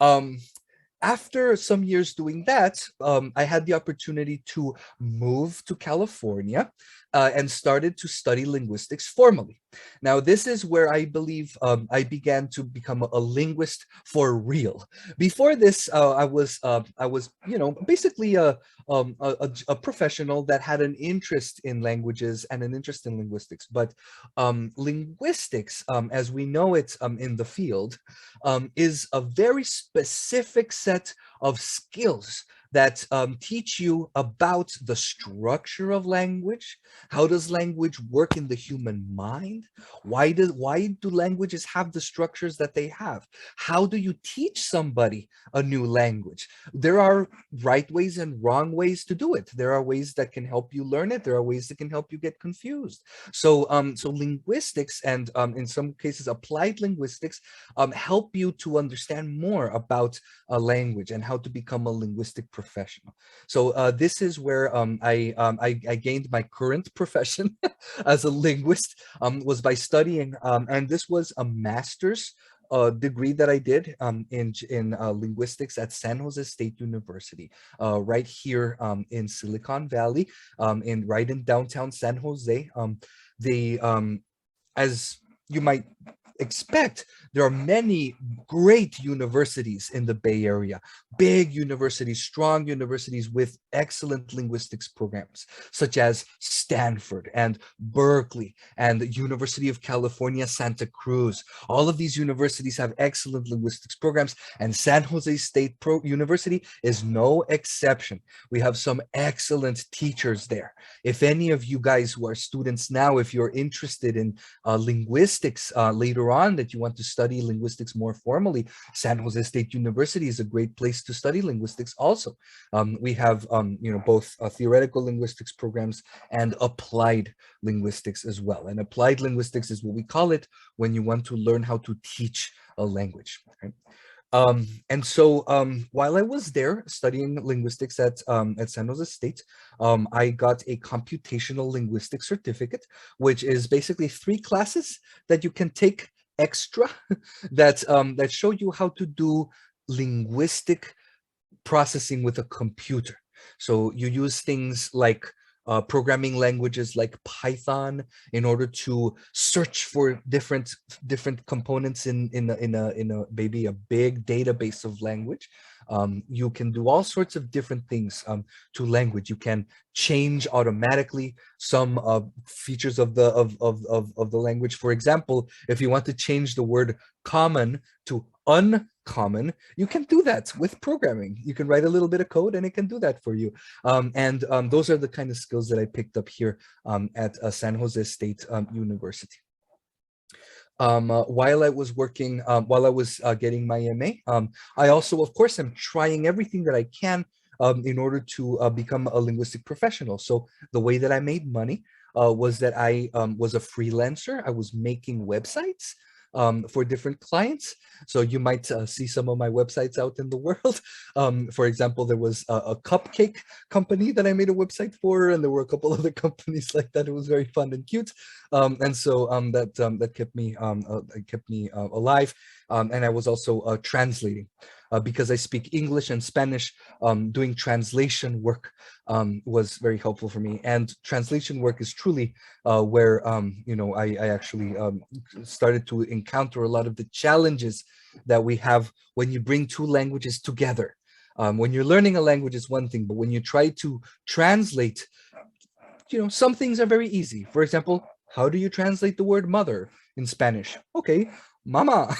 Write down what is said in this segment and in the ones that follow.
Um, After some years doing that, I had the opportunity to move to California and started to study linguistics formally. Now, this is where I believe I began to become a linguist for real. Before this, I was, you know, basically a professional that had an interest in languages and an interest in linguistics. But linguistics, as we know it in the field, is a very specific set of skills that teach you about the structure of language. How does language work in the human mind? Why do languages have the structures that they have? How do you teach somebody a new language? There are right ways and wrong ways to do it. There are ways that can help you learn it. There are ways that can help you get confused. So linguistics and in some cases applied linguistics help you to understand more about a language and how to become a linguistic professional. So this is where I gained my current profession as a linguist, was by studying, and this was a master's degree that I did in linguistics at San Jose State University, right here in Silicon Valley, in right in downtown San Jose. The As you might expect, there are many great universities in the Bay Area, big universities, strong universities with excellent linguistics programs, such as Stanford and Berkeley and the University of California, Santa Cruz. All of these universities have excellent linguistics programs, and San Jose State University is no exception. We have some excellent teachers there. If any of you guys who are students now, if you're interested in linguistics later on, that you want to study linguistics more formally, San Jose State University is a great place to study linguistics also. We have both theoretical linguistics programs and applied linguistics as well. And applied linguistics is what we call it when you want to learn how to teach a language. Right? While I was there studying linguistics at San Jose State, I got a computational linguistics certificate, which is basically 3 classes that you can take extra that show you how to do linguistic processing with a computer. So you use things like programming languages like Python in order to search for different components in a maybe a big database of language. You can do all sorts of different things to language. You can change automatically some features of the language. For example, if you want to change the word common to uncommon, you can do that with programming. You can write a little bit of code and it can do that for you. Those are the kind of skills that I picked up here at San Jose State University. While I was working, while I was getting my MA, I also, of course, am trying everything that I can in order to become a linguistic professional. So the way that I made money was that I was a freelancer. I was making websites for different clients. So you might see some of my websites out in the world. For example, there was a cupcake company that I made a website for, and there were a couple other companies like that. It was very fun and cute, that kept me alive. And I was also translating. Because I speak English and Spanish, doing translation work was very helpful for me. And translation work is truly where I actually started to encounter a lot of the challenges that we have when you bring 2 languages together. When you're learning a language is one thing, but when you try to translate, some things are very easy. For example, how do you translate the word mother in Spanish? Okay, mama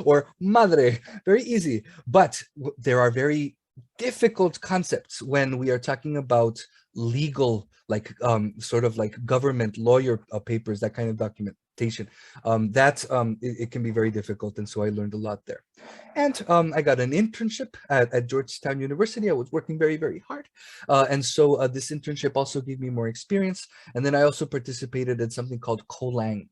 or madre, very easy. But there are very difficult concepts when we are talking about legal, like sort of like government lawyer papers, that kind of documentation. It can be very difficult, and so I learned a lot there. And I got an internship at Georgetown University. I was working very, very hard, and so this internship also gave me more experience. And then I also participated in something called Colang,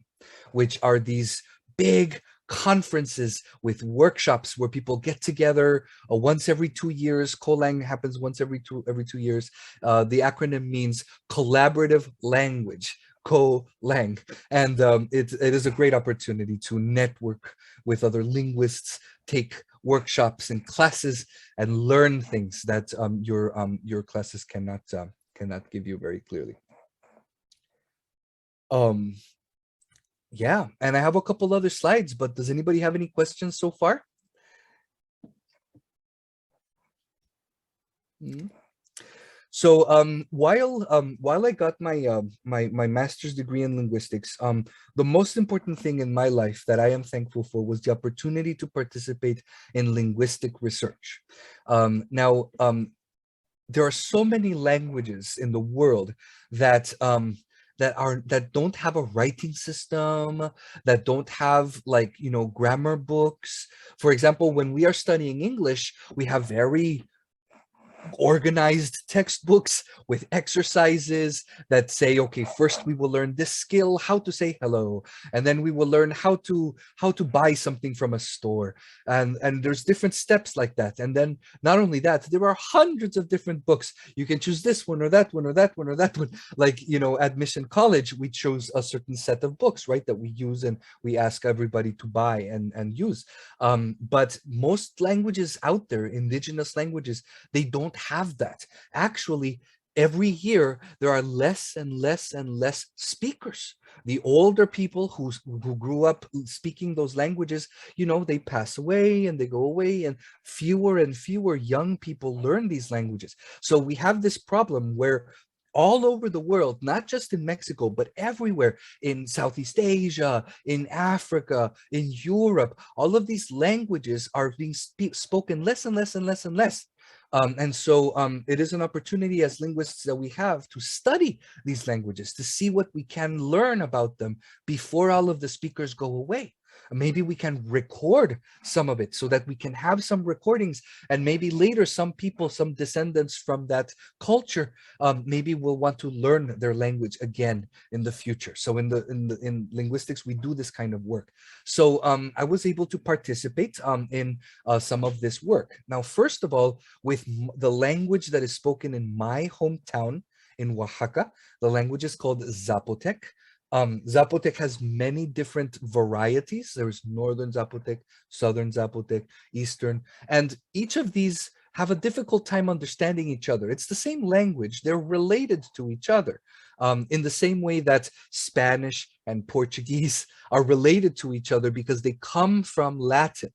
which are these big conferences with workshops where people get together once every 2 years. Colang happens once every 2 years. The acronym means collaborative language co-lang. And it is a great opportunity to network with other linguists, take workshops and classes, and learn things that your classes cannot give you very clearly. Um, yeah, and I have a couple other slides, but does anybody have any questions so far? Mhm. So while I got my master's degree in linguistics, the most important thing in my life that I am thankful for was the opportunity to participate in linguistic research. Now, there are so many languages in the world that that don't have a writing system, that don't have, like, grammar books. For example, when we are studying English, we have very organized textbooks with exercises that say, okay, first we will learn this skill, how to say hello, and then we will learn how to buy something from a store, and there's different steps like that. And then not only that, there are hundreds of different books. You can choose this one or that one or that one or that one. Like, at Mission College, we chose a certain set of books, right, that we use and we ask everybody to buy and use. But most languages out there, indigenous languages, they don't have that. Actually, every year there are less and less and less speakers. The older people who grew up speaking those languages, they pass away and they go away, and fewer young people learn these languages. So we have this problem where all over the world, not just in Mexico, but everywhere in Southeast Asia, in Africa, in Europe, all of these languages are being spoken less and less and less and less. And so it is an opportunity as linguists that we have to study these languages, to see what we can learn about them before all of the speakers go away. Maybe we can record some of it so that we can have some recordings, and maybe later some people, some descendants from that culture, maybe will want to learn their language again in the future. So in linguistics, we do this kind of work. So I was able to participate in some of this work. Now, first of all, with the language that is spoken in my hometown in Oaxaca, the language is called Zapotec. Zapotec has many different varieties. There's Northern Zapotec, Southern Zapotec, Eastern, and each of these have a difficult time understanding each other. It's the same language. They're related to each other in the same way that Spanish and Portuguese are related to each other because they come from Latin.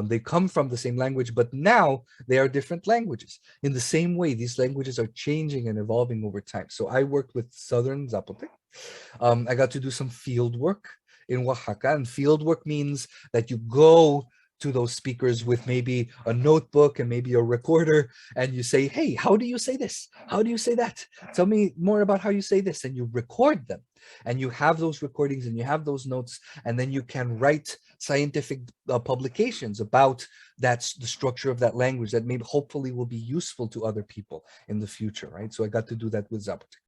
They come from the same language, but now they are different languages. In the same way, these languages are changing and evolving over time. So I worked with Southern Zapotec. I got to do some field work in Oaxaca, and field work means that you go to those speakers with maybe a notebook and maybe a recorder, and you say, hey, how do you say this? How do you say that? Tell me more about how you say this. And you record them, and you have those recordings and you have those notes, and then you can write scientific publications about the structure of that language that maybe hopefully will be useful to other people in the future, right? So I got to do that with Zapotec.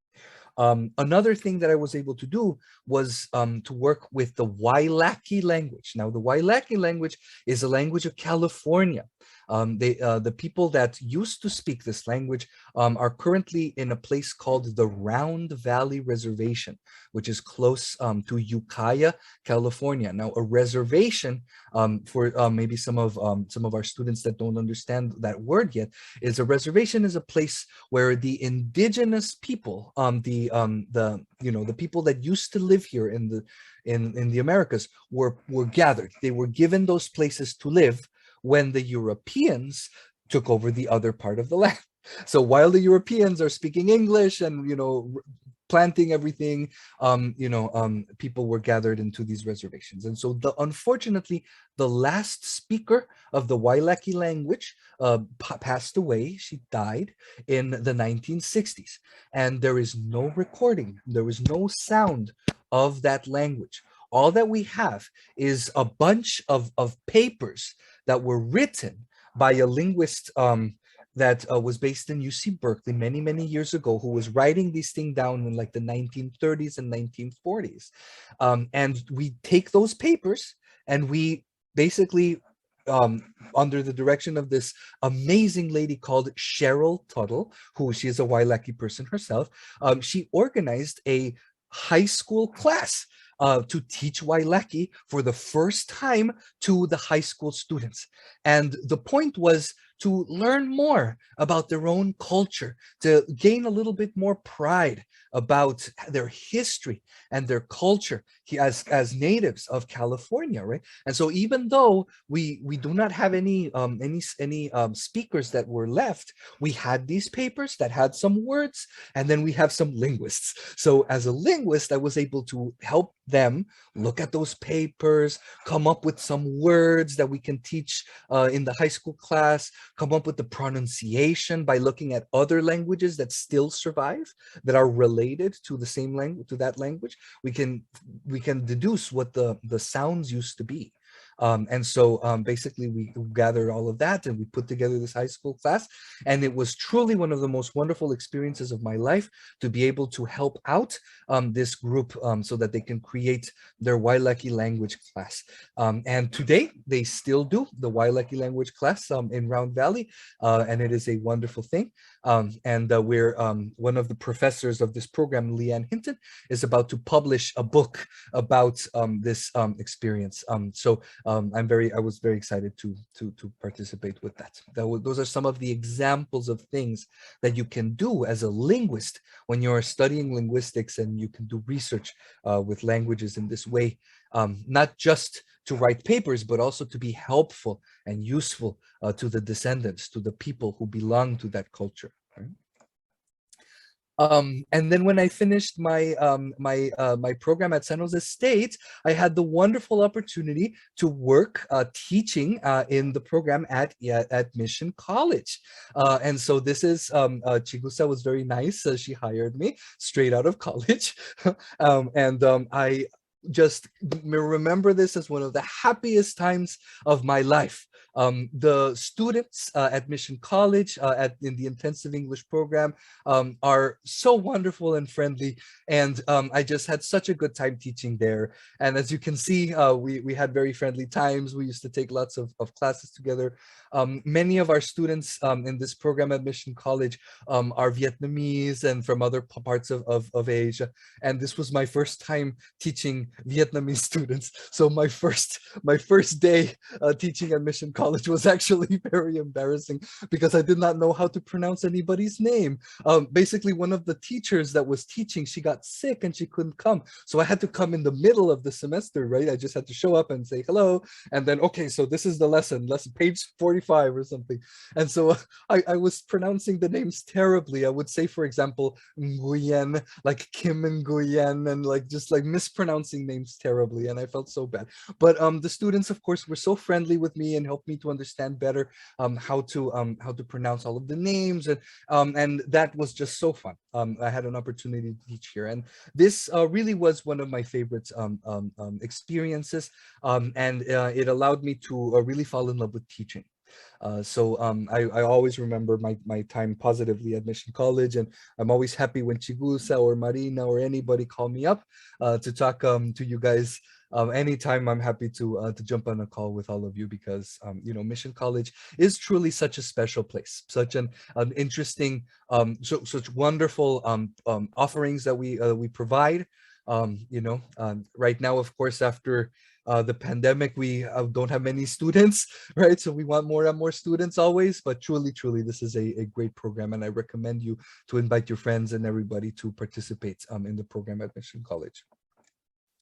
Another thing that I was able to do was to work with the Wailaki language. Now, the Wailaki language is a language of California. The people that used to speak this language are currently in a place called the Round Valley Reservation, which is close to Ukiah, California. Now, a reservation, for maybe some of our students that don't understand that word yet, is a reservation is a place where the indigenous people, the people that used to live here in the Americas were gathered. They were given those places to live when the Europeans took over the other part of the land. So while the Europeans are speaking English and planting everything, people were gathered into these reservations. And so unfortunately, the last speaker of the Wailaki language passed away. She died in the 1960s. And there is no recording. There is no sound of that language. All that we have is a bunch of papers that were written by a linguist that was based in UC Berkeley many, many years ago, who was writing these things down in like the 1930s and 1940s. And we take those papers and we basically, under the direction of this amazing lady called Cheryl Tuttle, who she is a Wailaki person herself, she organized a high school class to teach Waileki for the first time to the high school students. And the point was to learn more about their own culture, to gain a little bit more pride about their history and their culture as natives of California, right? And so even though we do not have any speakers that were left, we had these papers that had some words, and then we have some linguists. So as a linguist, I was able to help them look at those papers, come up with some words that we can teach in the high school class, come up with the pronunciation by looking at other languages that still survive, that are related to the same language, to that language. We can deduce what the sounds used to be. And so basically we gathered all of that and we put together this high school class. And it was truly one of the most wonderful experiences of my life to be able to help out this group so that they can create their Waileki language class. And today they still do the Waileki language class in Round Valley. And it is a wonderful thing. And we're one of the professors of this program, Leanne Hinton, is about to publish a book about this experience. I was very excited to participate with that. Those are some of the examples of things that you can do as a linguist when you're studying linguistics, and you can do research with languages in this way, not just to write papers, but also to be helpful and useful to the descendants, to the people who belong to that culture. Right? And then when I finished my program at San Jose State, I had the wonderful opportunity to work teaching in the program at Mission College. And so this is Chigusa was very nice. She hired me straight out of college, I just remember this as one of the happiest times of my life. The students at Mission College in the intensive English program are so wonderful and friendly, and I just had such a good time teaching there. And as you can see, we had very friendly times. We used to take lots of classes together. Many of our students in this program at Mission College are Vietnamese and from other parts of Asia, and this was my first time teaching Vietnamese students. So my first day teaching at Mission College was actually very embarrassing because I did not know how to pronounce anybody's name. Basically, one of the teachers that was teaching, she got sick and she couldn't come. So I had to come in the middle of the semester, right? I just had to show up and say hello. And then, okay, so this is the lesson page 45 or something. And so I was pronouncing the names terribly. I would say, for example, Nguyen, like Kim and Nguyen, and just mispronouncing names terribly. And I felt so bad. But the students, of course, were so friendly with me and helped me to understand better how to pronounce all of the names. And that was just so fun. I had an opportunity to teach here. And this really was one of my favorite experiences. And it allowed me to really fall in love with teaching. I always remember my time positively at Mission College, and I'm always happy when Chigusa or Marina or anybody call me up to talk to you guys. Anytime, I'm happy to jump on a call with all of you, because Mission College is truly such a special place, such an interesting, such wonderful offerings that we provide. Right now, of course, after the pandemic, we don't have many students, right? So we want more and more students always, but truly, this is a great program, and I recommend you to invite your friends and everybody to participate in the program at Mission College.